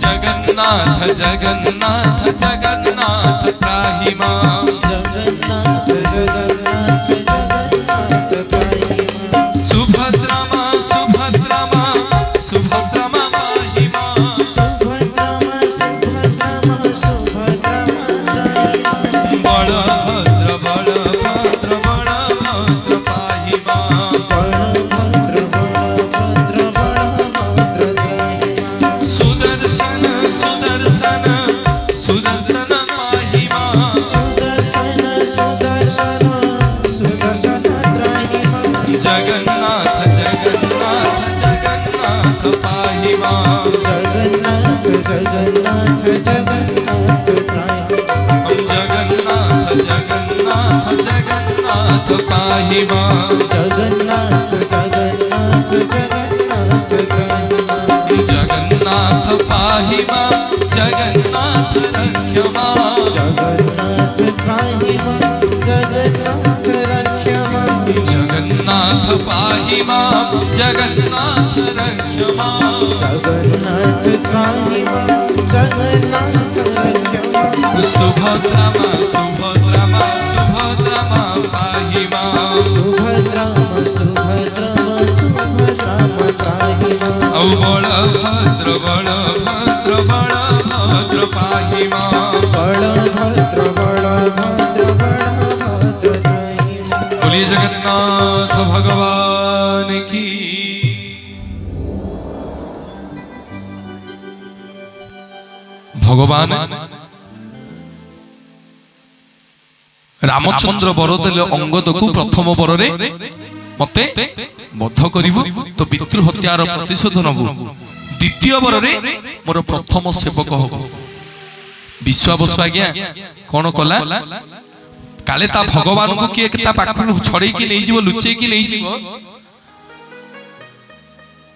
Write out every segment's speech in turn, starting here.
जगन्नाथ जगन्नाथ जगन्नाथ त्राहि मां जगन्नाथ जगन्नाथ जगन्नाथ त्राहि मां सुभद्रा मां सुभद्रा मां सुभद्रा मां पाहि मां सुभद्रा मां सुभद्रा मां सुभद्रा मां त्राहि मां बलभद्र बलभद्र बलभद्र पाहि मां बलभद्र बलभद्र बलभद्र त्राहि मां सुदर्शन सुदर्शन सुदर्शन पाहि मां सुदर्शन सुदर्शन सुदर्शन त्राहि मां जगन्नाथ जगन्नाथ जगन्नाथ पाहि मां जगन्नाथ जगन्नाथ जगन्नाथ त्राहि जगन्नाथ जगन्नाथ जगन्नाथ पाहि मां जगन्नाथ जगन्नाथ जगन्नाथ त्राहि मां जगन्नाथ पाहि मां जगन्नाथ रक्ष मां जगन्नाथ त्राहि मां जगन्नाथ रक्ष मां जगन्नाथ पाहि मां जगन्नाथ रक्ष मां जगन्नाथ त्राहि मां जगन्नाथ रक्ष मां सुभद्रा मां सुभद्रा मां सुभद्रा मां पाहि मां सुभद्रा मां सुभद्रा मां सुभद्रा मां त्राहि मां औ बलभद्र बलभद्र बलभद्र पाहि मां बलभद्र बलभद्र बलभद्र त्राहि मां बोलिए जगन्नाथ भगवान की। भगवान रामचंद्र बर देले अंगद को प्रथम बर रे मते बध करिवु तो पितृ हत्यार प्रतिशोध नबु द्वितीय बर रे मोर प्रथम सेवक हो विश्वास आज्ञा कौन कला काले ता भगवान को किए ता पाखु छड़े की नहीं जीवो लुचे की नहीं जीवो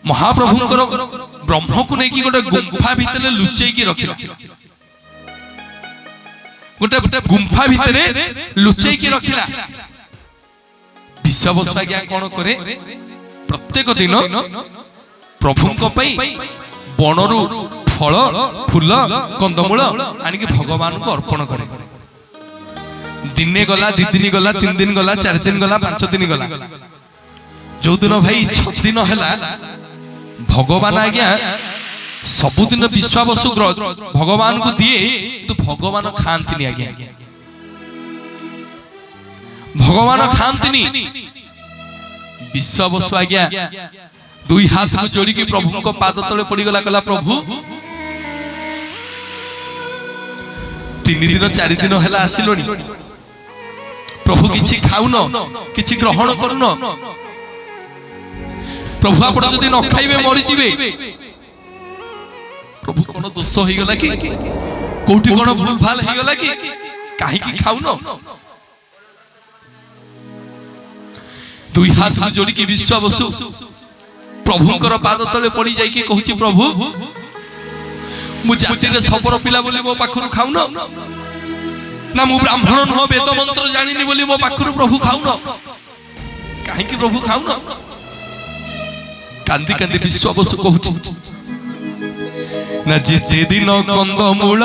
महाप्रभुंकर ब्रह्म को नहीं की गोटे गुंफा भितरे लुचे की रखिला गोटे गुंफा भितरे लुचे की रखिला विश्वास आज्ञा कौन करे प्रत्येक दिन प्रभुंक पई बनरु फल फूल कंदमूल आनिक भगवान को अर्पण करे दिने गला दि दिन गला 3 दिन गला 4 दिन गला 5 दिन गला जो दिन भाई 6 दिन हैला भगवान आज्ञा सबुदिन विश्वावसु भगवान को दिए तो भगवान खांतिनी आज्ञा भगवान खांतिनी विश्वावसु आज्ञा दुई हाथ को जोड़ी के प्रभु को पाद तले पड़ी गला कला प्रभु 3 दिन 4 दिन हैला आसिलोनी प्रभु किछि खाउन किछि ग्रहण करुन प्रभु आपण जदि न खाइबे मरि जिवे प्रभु कोन दोष होई गला कि कोठी कोन भूल भाल होई गला कि काहे कि खाउन दुई हाथ को जोड़ी के विश्वावसु प्रभुंकर पाद तले पड़ी जाई कि कहूची प्रभु मु जाति रे सबर पिला बोली मो पाखरु खाउन ना मु ब्राह्मण न वेद मंत्र जानिनी बोली मो पाखरु प्रभु खाउन काहे कि प्रभु खाउन कांदी कांदी विश्वावसु कहूची ना जे दिन कंद मूल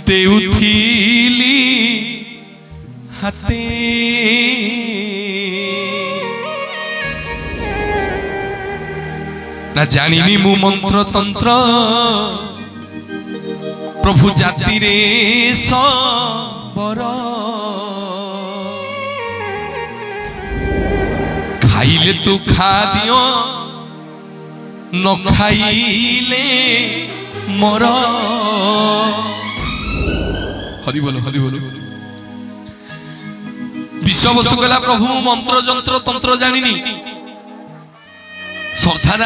देउथिली हाते ना जानिनी मु मंत्र तंत्र प्रभु जाति रे सबर खाइले तू खा दियो न खाइले मर हरि बोलो विश्वावसु गला प्रभु मंत्र जंत्र तंत्र जानिनी सरसार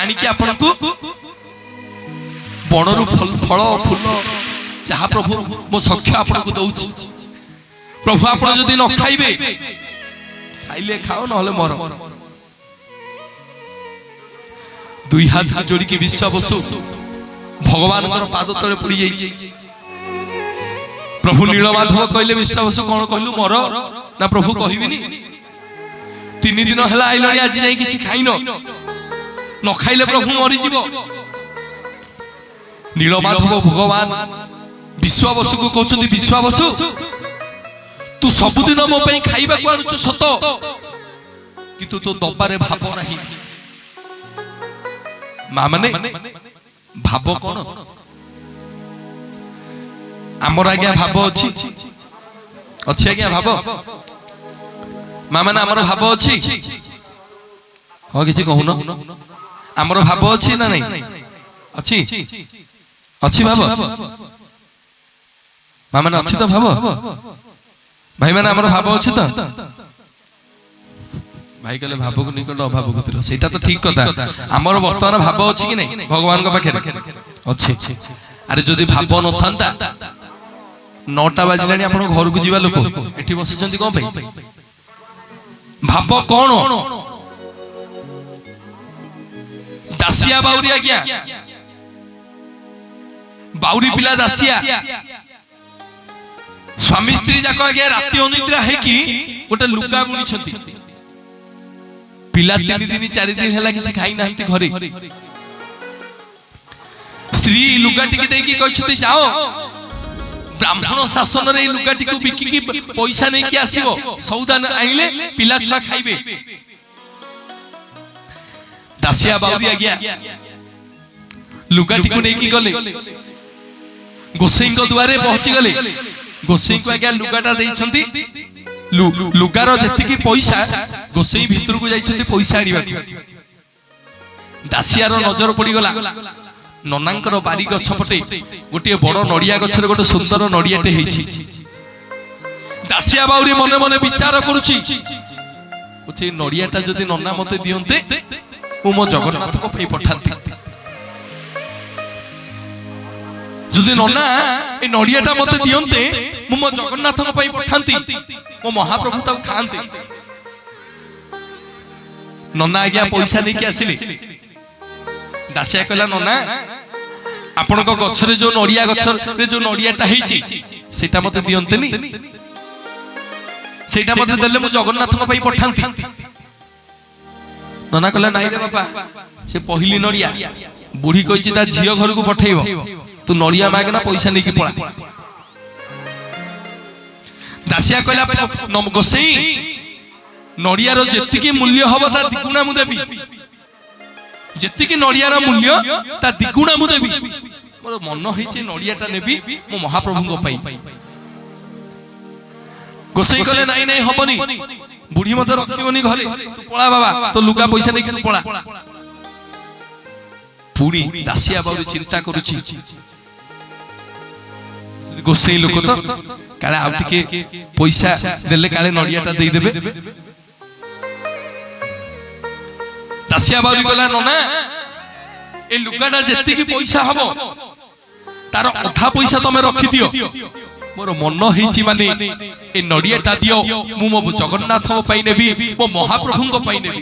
आनिकी आपनकु बनरु फल फूल जहा प्रभु मो सख्य आपनकु दउछि प्रभु आपण जदि न खाइबे खाइले खाओ नहले मर दुई हाथ जोड़ी के विश्वावसु भगवान पाद तले पड़ी जाइए प्रभु नीलमाधव कहले विश्वावसु कौन कहलु मर ना प्रभु कहबिनी 3 दिन हला आइलनी आज जाई किछि खाइनो न खाइले प्रभु मरीजिव नीलमाधव भगवान विश्वावसु को कहते विश्वावसु तू सबुदिन मो पे खाइबा को आनुच सत किंतु तो दबारे भाव नहीं मां माने भाव कौन आमर आज्ञा भाव अच्छी अच्छी आज्ञा भाव मां माने आमर भाव अच्छी हाँ किसी कहून आमर भाव अच्छी ना नहीं अच्छी अच्छी भाव मां माने अच्छी तो भाव भाई मैंने आमर भाव अच्छी तो भाई कहले भाव को निकट अभाव को तीर सेटा तो ठीक कथा आमर वर्तमान भाव अच्छी कि नहीं भगवान को पाखे अच्छी अरे जदि भाव न था 9टा बाजिलानी आपण घर को जीवा लोक एठी बसिचंती कोन पे भाव कोन दासिया बाउरी आज्ञा बाउरी पिला दासिया स्वामी स्त्री जाक आज्ञा राति अनिद्रा है कि गोटे लुगा बुनी छंती पिला 3 दिन 4 दिन हला किसी खाई नाहंती घरे स्त्री लुगा टिकी देकी कहछती जाओ ब्राह्मण शासन रे लुगा टिकु बिकी की पैसा नै कि आसीबो सौदा आइले पिला छुआ खाइबे दासिया बाउरी आज्ञा लुगा टिकु नै कि गले गोसेई को द्वारे पहुंची गले गोसेई को आज्ञा लुगाटा देइछंती लुगार जेति की पैसा गोसेई भीतर को जाइछंती पैसा आनिबा दासिया रो नजर पड़ी गला ननांकर बारी गछ पटे गोटे बड़ नड़िया गछरे गोटे सुंदर नड़ियाटे हेछि दासिया बाउरी मने मने विचार करूछि ओछे नड़ियाटा जदि नन्ना मते दियंते ओ मो जगन्नाथ को पई पठांती जदि नन्ना ए नड़ियाटा मते दियंते मो मो जगन्नाथ को पई पठांती मो महाप्रभु ता खांते नन्ना आज्ञा पैसा नै कि आसिले दासिया कहला नन्ना आपण को गछरे जो नड़िया गछरे जो नड़ियाटा हेछि सेटा मते दियंतेनी सेटा मते देले मो जगन्नाथ को पई पठांती नन्ना कहला नाइ रे बापा से पहिली नड़िया बुढ़ी कहिछि ता झियो घर को पठेइबो तू नड़िया मागना पैसा नै कि पळा दासिया कहला गोसेई नड़िया रो जेति की मूल्य हबो ता दिगुणा मु देबी जेति की नड़िया रो मूल्य ता दिगुणा मु देबी मोर मन होइछे नड़ियाटा नेबी मो महाप्रभु को पई गोसेई कहले नाइ नाइ हबनी बुढ़ी मते रखिबोनी घरे तू पळा बाबा तो लुगा पैसा नै कि तू पळा पूरी दासिया बाबू चिंता करूची गोसेई लोक तो काले आ टिके पैसा देले काले नड़ियाटा देई देबे दासिया बाबू कहला नना ए लुगाटा जेति की पैसा हबो तार अधा पैसा तमे रखि दियो मोर मन हेछि माने ए नड़ियाटा दियो मु मो जगन्नाथ पई नेबी मो महाप्रभु को पई नेबी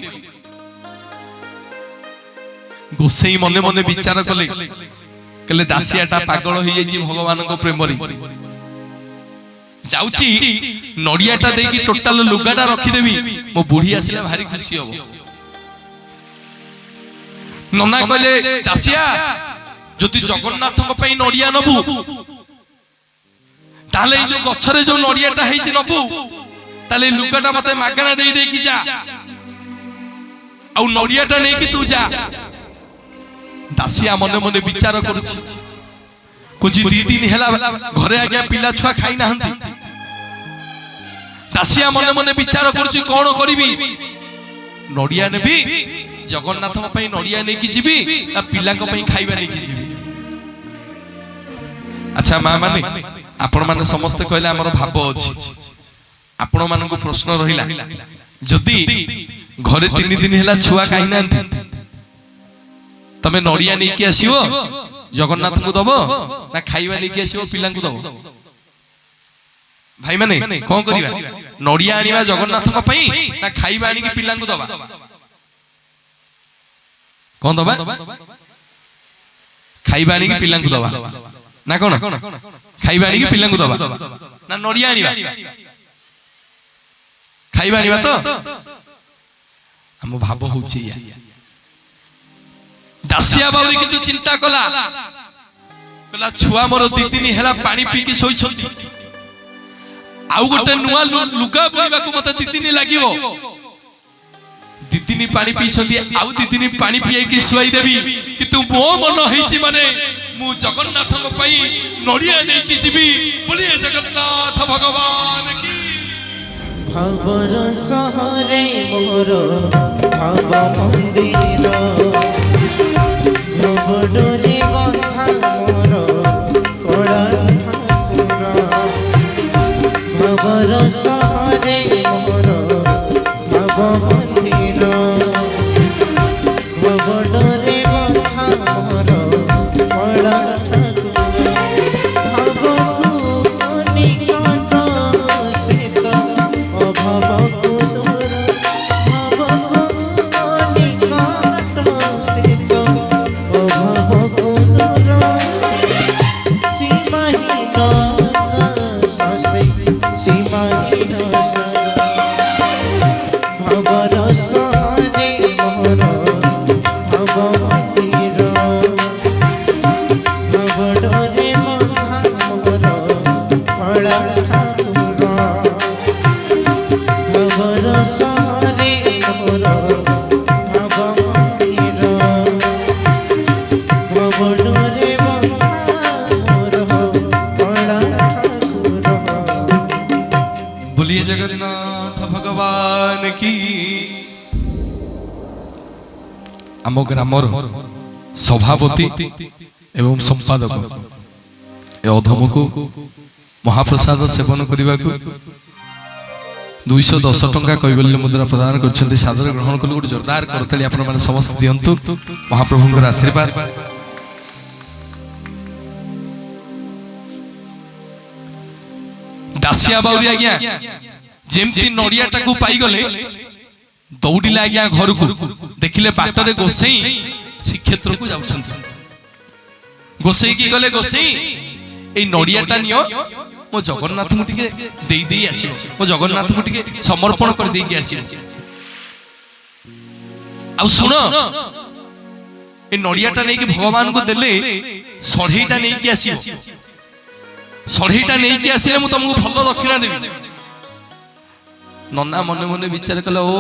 गोसेई मने मने विचार कले कहले दासियाटा पागल होई जाई भगवान को प्रेम रे जाउची नड़ियाटा देकी टोटल लुगाटा रखि देबी मो बुढ़ी आसिला भारी खुशी हो नना कहले दासिया जदि जगन्नाथ को पई नड़िया नबु ताले जो गछरे जो नड़ियाटा हेछि नबु ताले लुगाटा मते मागणा देई देकी जा आ नड़ियाटा नै कि तू जा दासिया मने मने विचार करूछि कुछि 2 दिन हेला घरे आज्ञा पिला छुआ खाई नाहंती दासिया मने मने विचार करूछि कोन करिवि नड़िया नेबी जगन्नाथ पई नड़िया नै कि जीवी आ पिला को पई खाइबा नै कि जीवी अच्छा मां माने आपण माने समस्त कहले हमर भाव अछि आपण मान को प्रश्न रहिला जदी घरे 3 दिन हेला छुआ खाई नाहंती तमे नड़िया नै कि आसीओ जगन्नाथ को दबो ना खाइबा नै कि आसीओ पिला को दबो भाई माने कोन करिबा नड़िया आनिबा जगन्नाथ को पई ना खाइबा आनी कि पिला को दबा कोन दबा खाइबा आनी कि पिला को दबा ना कोन खाइबा आनी कि पिला को दबा ना नड़िया आनिबा खाइबा आनिबा तो हम भाव होछि दासिया बाउरी किंतु चिंता कला कला छुआ मोर दी दिन हेला पानी पी की सोई छथि आउ गोटे नुआ लुगा बुइबा को मते दी दिन लागिवो दी दिन पानी पी छथि आउ दी दिन पानी पिए की सोई देबी किंतु मो मन हेछि माने मु जगन्नाथ को पई नडिया दे की जीवी बोलिए जगन्नाथ भगवान की भवर सहरे मोर भव मंदिर भवडोरे बंधा मोर कड़ा ठाकुर भवर सहरे मोर भव मंदिर भवडोरे बंधा मोर कड़ा बोलिए जगन्नाथ भगवान की आम ग्रामर सभापति एवं संपादक ए अधम को महाप्रसाद सेवन करने को 210 टंका कैबल्य मुद्रा प्रदान कर सादर ग्रहण कल गोटे जोरदार करताली आपण माने समस्त दियंतु महाप्रभुंकर आशीर्वाद दासिया बाउरी आज्ञा जेमती नड़िया टाकू पाई गले दौड़िले आज्ञा घर को देखिले बाटरे गोसाई श्रीक्षेत्र को जाउछन्ति गोसाई की गले गोसाई ए नड़ियाटा नियो मो जगन्नाथ को टिके देई देई आसी मो जगन्नाथ को टिके समर्पण कर देई के आसी आ सुनो ए नड़ियाटा नै कि भगवान को देले सढ़ेटा नै कि आसी सढ़ेटा नै कि आसीले मु तुमको भलो दक्षिणा देबी नन्ना मने मने विचार कला ओ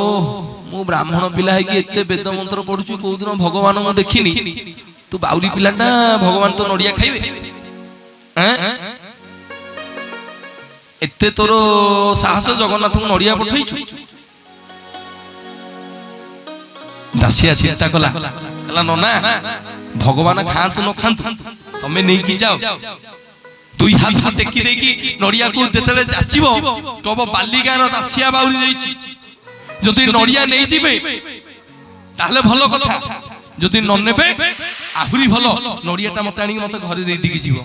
मु ब्राह्मण पिला है कि एते वेद मंत्र पढुछु को दिन भगवान मु देखिनी तू बाउरी पिलाटा भगवान तो नड़िया खाइबे हैं एते तोर साहस जगन्नाथ को नड़िया पठैछु दासिया चिंता कला कला नन्ना भगवान खांतु न खांतु तमे नै कि जाओ दुई हाथ टेकी देकी नड़िया को देतले जाचिबो तब बालिगान दासिया बाउरी जाईची जदि नड़िया नै जिबे ताहले भलो कथा जदि न नेबे आहुरी भलो नड़ियाटा मते आनी मते घरे देई दिकी जीवो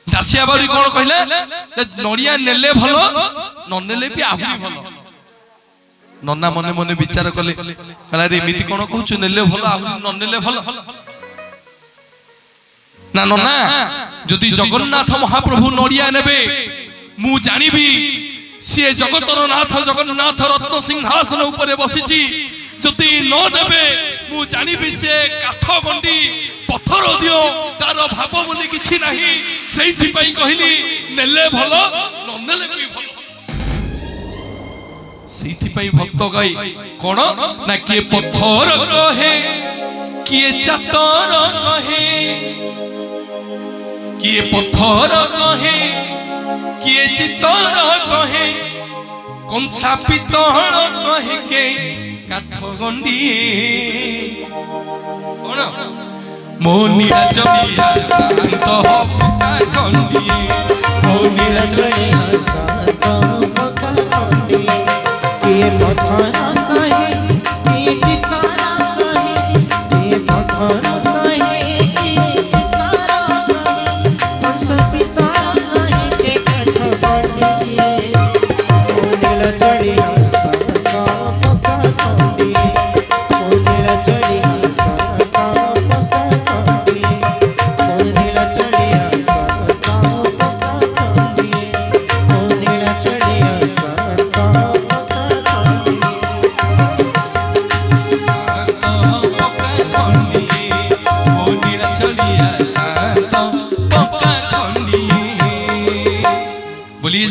दासिया बाउरी कोन कहले नड़िया नेले भलो न नेले भी आहुरी भलो नन्ना मने मने विचार कले कला रे एमिति कोन कहूछु नेले भलो आहुरी न नेले भलो ना नन्ना जदि जगन्नाथ महाप्रभु नड़िया नेबे मु जानिबी से जगतर नाथ जगन्नाथ रत्न सिंहासन ऊपर बसिची जदि न नेबे मु जानिबी से काठ गंडी पत्थर दियो तार भाव बोली किछि नाही सेहि पई कहली नेले भलो न नेले भी भलो सेहि पई भक्त गई कोन ना के पत्थर कहे किए चातर कहे किए पत्थर कहे किए चितर कहे कंसा पितल कहे के काठ गंडी कोन मोनिरा जबिया शांत हो पका गंडी मोनिरा जबिया शांत हो पका गंडी किए पत्थर कहे किए चितर कहे किए पत्थर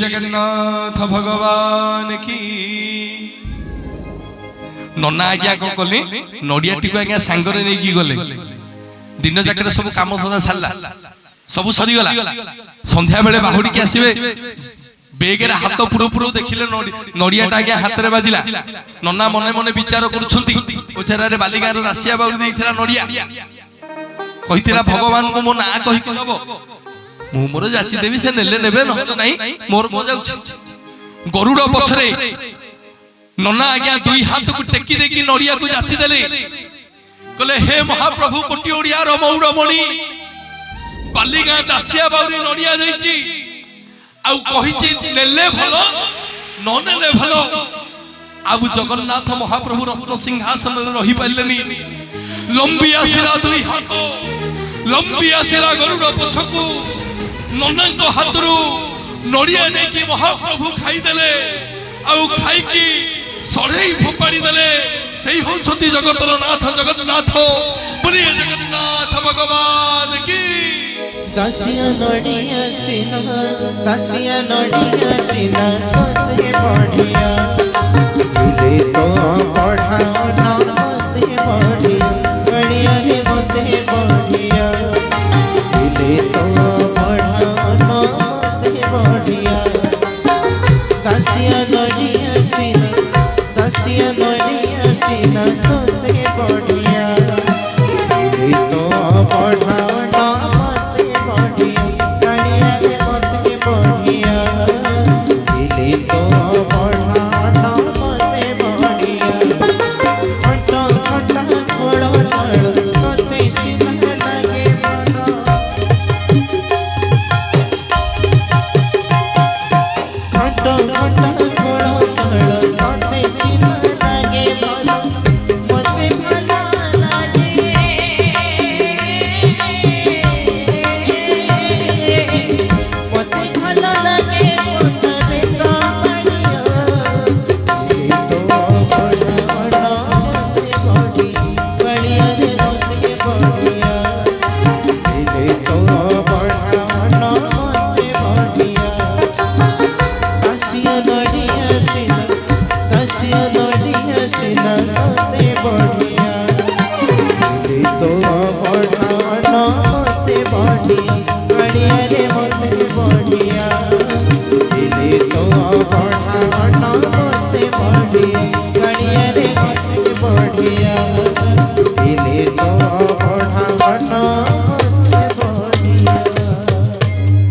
जगन्नाथ भगवान की। नना आज्ञा कौन कले नड़िया टी आज्ञा सांगरे नहीं की गले दिन जाक सब काम धंदा सारा सब सरीगला संध्या बेले बाहुड़ी के आसवे बेगेर हाथ पुरो पुरो देखिले नड़ियाटा आज्ञा हाथ में बाजिला नना मने मने विचार करुछंती बालिगार राशिया बाबू देइथिला नड़िया कहिथिला भगवान को मो ना कहि कहबो मु मोर जाची देवी से नेले नेबे न नहीं मोर मो जाउछि गरुड़ पछरे नना आज्ञा दुई हाथ को टेकी देकी नड़िया को जाची देले कहले हे महाप्रभु कोटी ओडिया रो मौड़मणि बालिगा दासिया बाउरी नड़िया देइछि आउ कहिछि नेले भलो न नेले भलो आबु जगन्नाथ महाप्रभु रत्न सिंहासन रे रही पाइलेनी लंबी आसिला दुई हाथ लंबी आसिला गरुड़ पछकु ननंग हाथरू नड़िया देकी महाप्रभु खाई देले आउ खाई की सड़े फोपाड़ी देले सही होछती जगतर नाथ जगन्नाथ बोलिए जगन्नाथ भगवान की। दासिया नड़िया सीना तोते बढ़िया दिले तो बढ़ाओ ना मते बढ़िया बढ़िया रे मते बढ़िया दिले तो बढ़ाओ ना मते बढ़िया दासिया नड़िया सीना तोते बढ़िया दिले तो बढ़ाओ ना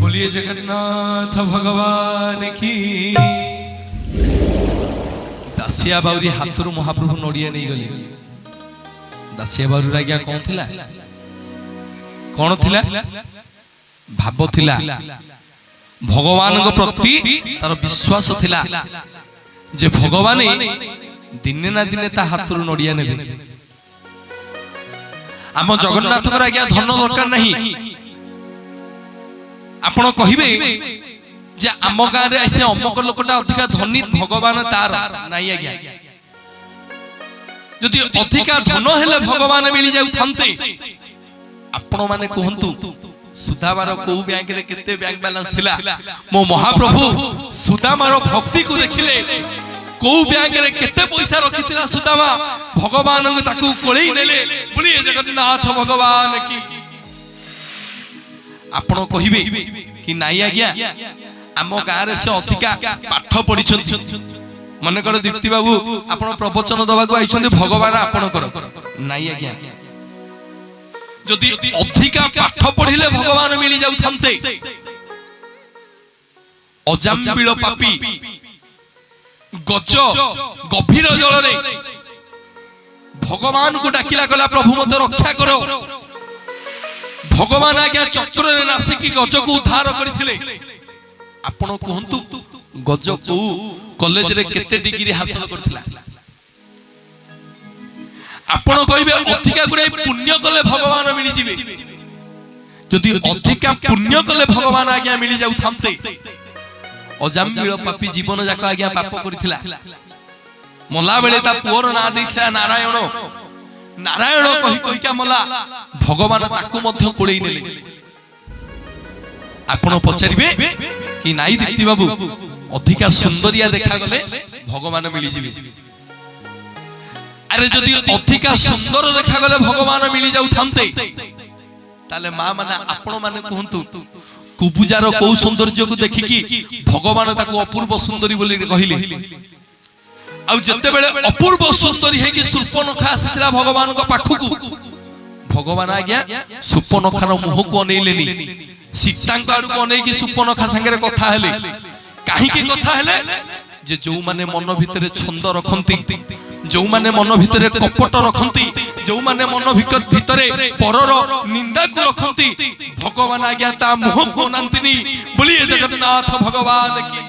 बोलिए जगन्नाथ भगवान की। दासिया बाउरी हाथरू महाप्रभु नड़िया नहीं गले दासिया बाउरी आज्ञा कौन थिला भाव थिला भगवान प्रति तार विश्वास थिला जे भगवान दिने ना दिने ता हाथरू नड़िया नेबे आम जगन्नाथ आज्ञा धन दरकार नहीं आपण कहिबे जे आम गाँ रे ऐसे अमक लोकटा अधिका धनी भगवान तार नहीं आज्ञा यदि अधिका धन हेले भगवान मिली जाउ थांते आपण माने कहंतु सुदामार को बैंक रे केते बैंक बैलेंस थिला मो महाप्रभु सुदामार भक्ति को देखिले को बैंक रे केते पैसा रखितिला सुदामा भगवान ताकू कोळेई नेले बोलिए जगन्नाथ भगवान की। आपण कहिबे कि नाई आज्ञा आम गाँ रे से अधिका पाठ पढ़ी मन कर दीप्ति बाबू आपण प्रवचन दबाक आइछन्ते भगवान आपण कर नाई आज्ञा जदि अधिका पाठ पढ़िले भगवान मिली जाउ थांते अजाम्बिल पापी गज गभीर जल रे भगवान को डाकिला कला प्रभु मते रक्षा करो भगवान आज्ञा चक्र रे नासिकी गज को उद्धार करथिले आपण कहंतु गज को कॉलेज रे केते डिग्री हासिल करथिला आपण कहिबे अधिका गुडे पुण्य कले भगवान मिली जिवे जदि अधिका पुण्य कले भगवान आज्ञा मिली जाउ थांते अजाम्बिल पापी जीवन जाक आज्ञा पाप करथिला मला बेले ता पुअर ना देथिला नारायण नारायण कहि कहि का मला भगवान ताकू मध्य कोळेई नेले आपण पचारिबे कि नाई दीप्ति बाबू अधिका सुंदरिया देखा गले भगवान मिली जिवे अरे जदि अधिका सुंदर देखा गले भगवान मिली जाउ थांते ताले मां माने आपण माने कहंतु कुबुजार को सौंदर्य को देखिकी भगवान ताको अपूर्व सुंदरी बोली कहिले आ जते बेले अपूर्व सुंदरी है कि सुर्पनखा आसीला भगवान को पाखु को भगवान आज्ञा सुर्पनखार मुह को अनेलेनी सीतांक आड़ को अनेकी सुर्पनखा संगे कथा हेले काहे की कथा हेले जे जो माने मन भितरे छंद रखंती जो माने मन भितरे कपट रखंती जो माने मन भितरे परर निंदा को रखंती भगवान आज्ञा ता मुह को नांतिनी बोलिए जगन्नाथ भगवान की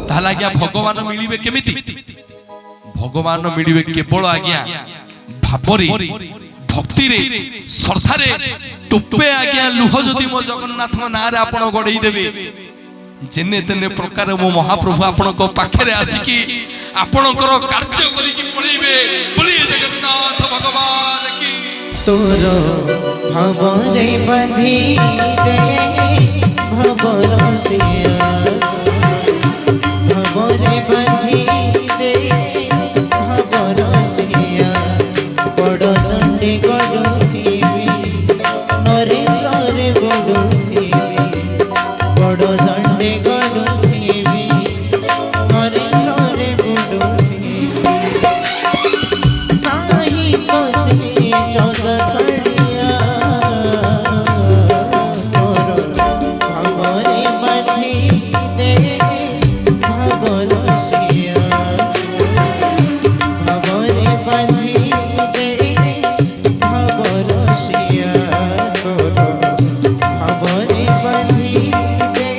ताला आज्ञा भगवान मिलिबे केमिति भगवान मिलिबे केवल आज्ञा भाबरे भक्ति रे श्रद्धा रे टोपे आज्ञा लुह जदि मो जगन्नाथ ना रे आपण गडई देबे जेने तेने प्रकार मो महाप्रभु आपण को पाखे रे आसिकी आपणकर कार्य करी की पळीबे बोलिए जगन्नाथ भगवान की तोर भवरे बंधी दे भवरसिया भवरे बंधी दे भवरसिया बड़ दंडे गडु फिबी नरेंद्र रे गडु फिबी बड़ दंडे गडु फिबी नरेंद्र रे गडु फिबी साही पत्नी जगतड़िया भवरे बंधी दे भवरसिया भवरे बंधी दे भवरसिया भवरे बंधी दे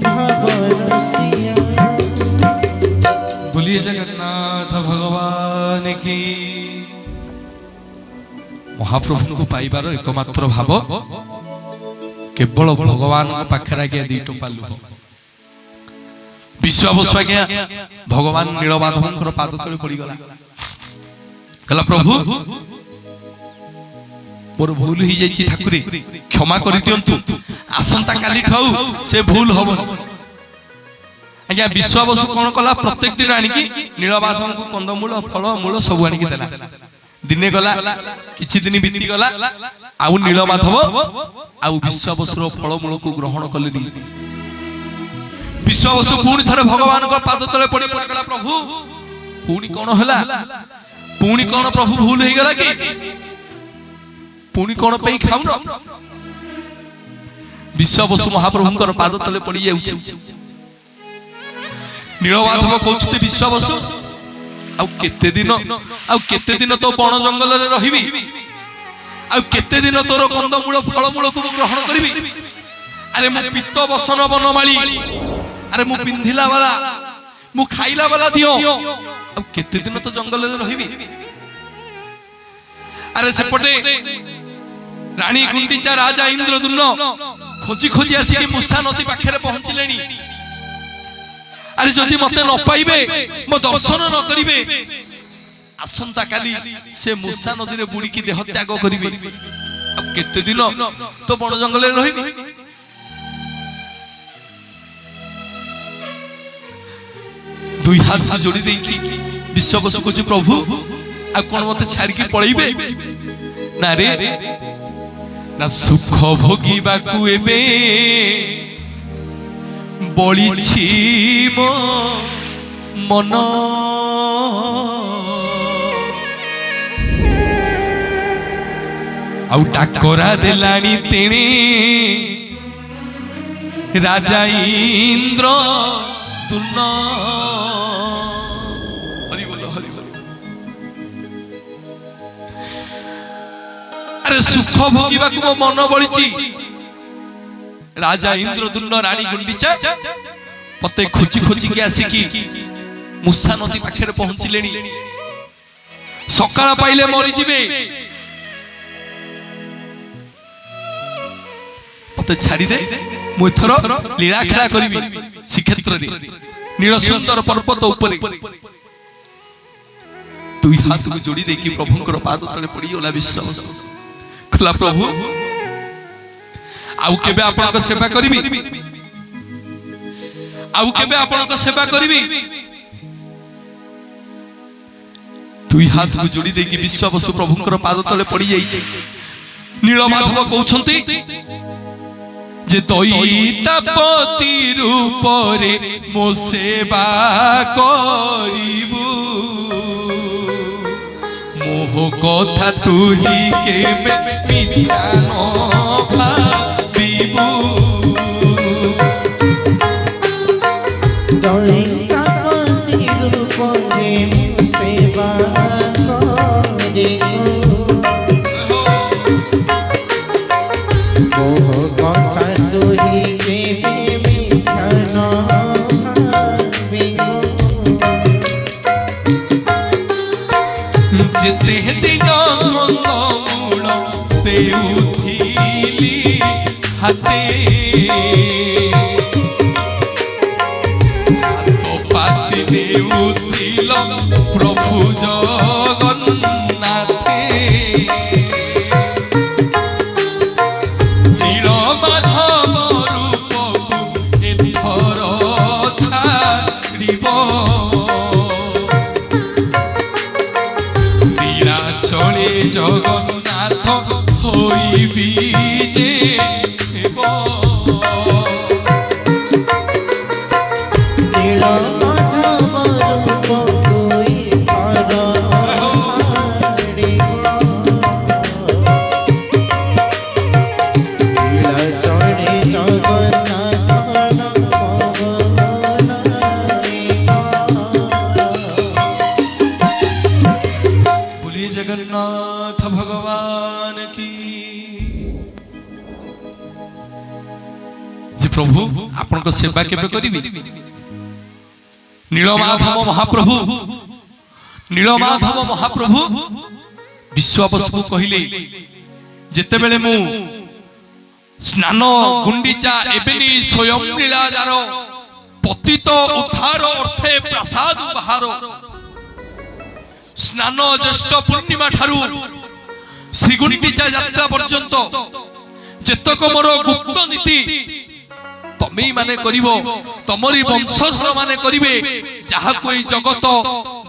भवरसिया। बोलिए जगन्नाथ भगवान की महाप्रभु को पाइबार एकमात्र भाव केवल भगवान पाखरे आज्ञा दी टोपा लुह विश्वास आज्ञा भगवान नीलमाधवंकर पाद तले पड़ी गला कहला प्रभु मोर भूल ही जाइछि ठाकुरे क्षमा करि दियंतु आसंता काली ठाउ से भूल हबो आज्ञा विश्वास कोन कला प्रत्येक दिन आनिकी नीलमाधव को कंदमूल फल मूल सब आनिकी देला दिने गला किछि दिन बीती गला आउ नीलमाधव आउ विश्वासर फल मूल को ग्रहण कलेनी विश्वास पुणी थरे भगवान को पाद तले पड़ी गला प्रभु पुणी कोन हला पुणी कोन प्रभु भूल हे गला कि पुणी कोन पई खाउनो विश्वास महाप्रभुकर पाद तले पड़ी जाउछि नीलमाधव कहते विश्वास आउ केते दिन तो बण जंगल रे रहिबी आउ केते दिन तोर कंदमूल फलमूल को ग्रहण करिबी अरे मु पित्त बसन बनमाली अरे मु पिंधिला वाला मु खाइला वाला दियो आउ केते दिन तो जंगल रे रहिबी अरे सेपटे रानी गुंडीचा राजा इंद्रदुम्न खोजी खोजी आसी कि मुसा नदी पाखरे पहुंचिलेनी अरे जदि मते न पाइबे मो दर्शन न करिवे आसंता काली से मूसा नदी रे बुड़ी की देह त्याग करिवे अब केते दिन तो बण जंगल रे रहिबे दुई हाथ जोड़ी देकी विश्वास को प्रभु आ कोन मते छाड़ी की पळैबे ना रे ना सुख भोगीबा कु एबे बलिछि मो मन आउ टाकरा देलानी तेणे राजा इंद्र दुर्न हरि बोल अरे सुख भोगीबा को मो मन बलिछि राजा इंद्रदुम्न रानी गुंडीचा पते खोजी खोजी के आसिकी मूसा नदी पाखरे पहुंचिलेनी सकाळ पाइले मरि जिवे पते छाड़ी दे मु एथरो लीला खेला करिवि श्रीक्षेत्र रे नील सुंदर पर्वत ऊपर दुई हाथ को जोड़ी देकी प्रभुंकर पाद तले पड़ी गला विश्वास खला प्रभु आउ केबे आपनक सेवा करिबी आउ केबे आपनक सेवा करिबी दुई हाथ को जोड़ी देकी विश्वावसु प्रभुंकर पाद तले पड़ी जाइछि नीलमाधव कहउछंती जे दैतापति रूप रे मो सेवा करिबू मोह कथा तू ही केबे मिथ्या न भाबिबू दैतापति रूप रे मो सेवा करिबू मोह कथा तू ही केबे मिथ्या न भाबिबू जेते दिन कंदमूल देउथिली हाते पाति देउथिल प्रभु जगन्नाथे नीलमाधव रूपकु एथर छाड़िब चले जगन्नाथ होइबी जे हेब नीलमाधव रूपकु एथर छाड़िब लीला चले जगन्नाथ जगन्नाथ भगवान की जे प्रभु आपन को सेवा केबे करिबी नीलमाधव महाप्रभु विश्वावसु कहिले जेते बेले मु स्नान गुंडीचा एबेनी स्वयं लीलाजार पतित उद्धार अर्थे प्रसाद बाहार स्नान ज्येष्ठ पूर्णिमा ठारू श्रीगुंडीचा यात्रा पर्यंत जेतक मोर गुप्त नीति तमेई माने करिवो तमरी वंशधर माने करिवे जहा कोई जगत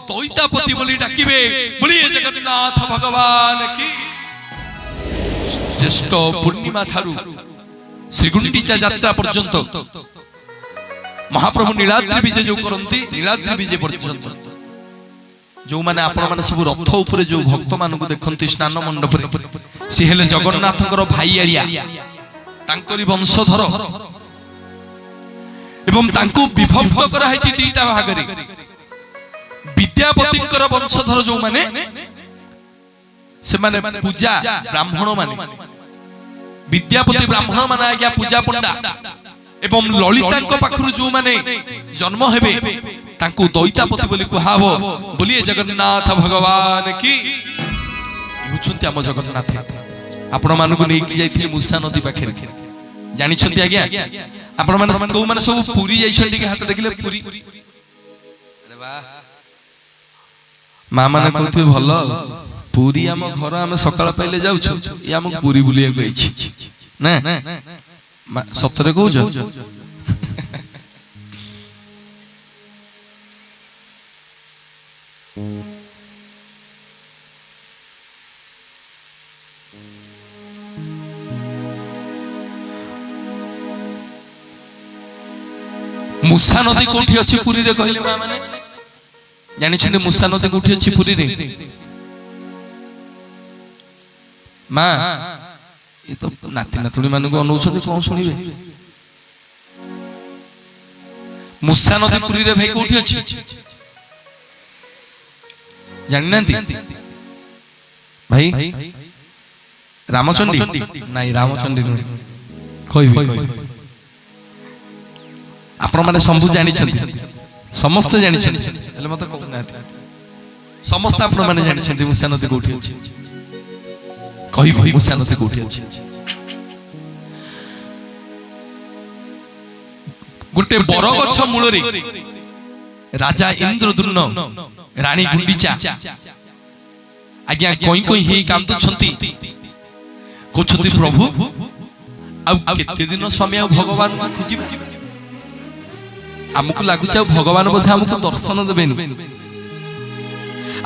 दैतापति बोली डाकिबे बोलिए जगन्नाथ भगवान की ज्येष्ठ पूर्णिमा ठारू श्रीगुंडीचा यात्रा पर्यंत महाप्रभु नीलाद्रि विजय जो करंती नीलाद्रि विजय पर्यंत जो माने आपण माने सब रथ ऊपर जो भक्त मानकु देखंती स्नान मंडप रे सी हेले जगन्नाथकर भाई आरिया तांकरी वंशधर एवं तांकु विभक्त करा हेची तीटा भागरे विद्यापतिकर वंशधर जो माने से माने पूजा ब्राह्मण माने विद्यापति ब्राह्मण माने आज्ञा पूजा पंडा एवं ललितांक पाखरु जो माने जन्म हेबे तांकु दैतापति बोली कुहाबो बोलिए जगन्नाथ भगवान की हुचंती हम जगन्नाथ आपण मानकु नै कि जाइथिले मुसा नदी पाखरे जानि छंती आज्ञा आपण माने को माने सब पुरी जाई छंती के हाथ देखिले पुरी अरे वाह मा माने कहथि भलो पुरी हम घर हम सकाळ पहिले जाउछु या हम पुरी बुलिया गइछि ना सतरे कहूछ मुसा नदी कोठी अछि पुरी रे कहले मा माने जानि छने मुसा नदी कोठी अछि पुरी रे मा ये तो नाती नातुणी मानक अनुछथि कोन सुनिबे मुसा नदी पुरी रे भाई कोठी अछि जानि नांती भाई रामचंडी नाही रामचंडी नु कहबी आपण माने संभु जानि छथि समस्त जानि छथि हेले मते कहू नांती समस्त आपण माने जानि छथि मुसा नदी कोठी अछि कहि भई मुसा नदी कोठी अछि गुटे बरगछ मूल रे राजा इंद्रदुम्न रानी गुंडीचा आज्ञा कोई कोई हे कांदु छंती कोछति प्रभु ଆଉ କେତେ ଦିନ ସ୍ୱାମୀ ଆଉ ଭଗବାନଙ୍କୁ ଖୋଜିବା? ଆମକୁ ଲାଗୁଛି ଆଉ ଭଗବାନ ବୋଧେ ଆମକୁ ଦର୍ଶନ ଦେବେନି।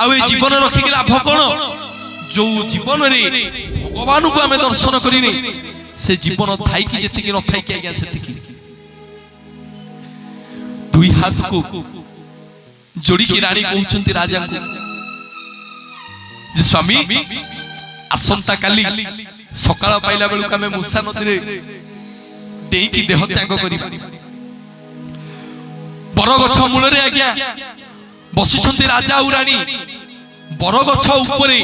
ଆଉ ଏ ଜୀବନ ରଖିକି ଲାଭ କଣ? ଯୋଉ ଜୀବନରେ ଭଗବାନଙ୍କୁ ଆମେ ଦର୍ଶନ କରିନି, ସେ ଜୀବନ ଥାଇକି ଯେତିକି ନ ଥାଇକି ଆଜ୍ଞା ସେତିକି। ଦୁଇ ହାତକୁ ଯୋଡ଼ିକି ରାଣୀ କହୁଛନ୍ତି ରାଜାଙ୍କୁ ଯେ ସ୍ୱାମୀ, ଆସନ୍ତା କାଲି ସକାଳ ପାଇଲା ବେଳକୁ ଆମେ ମୂଷା ନଦୀରେ ଡେଇଁକି ଦେହ ତ୍ୟାଗ କରିବା। ବରଗଛ ମୂଳରେ ଆଜ୍ଞା ବସିଛନ୍ତି ରାଜା ଆଉ ରାଣୀ। ବରଗଛ ଉପରେ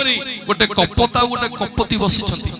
ଗୋଟେ କପୋତ ଆଉ ଗୋଟେ କପୋତୀ ବସିଛନ୍ତି।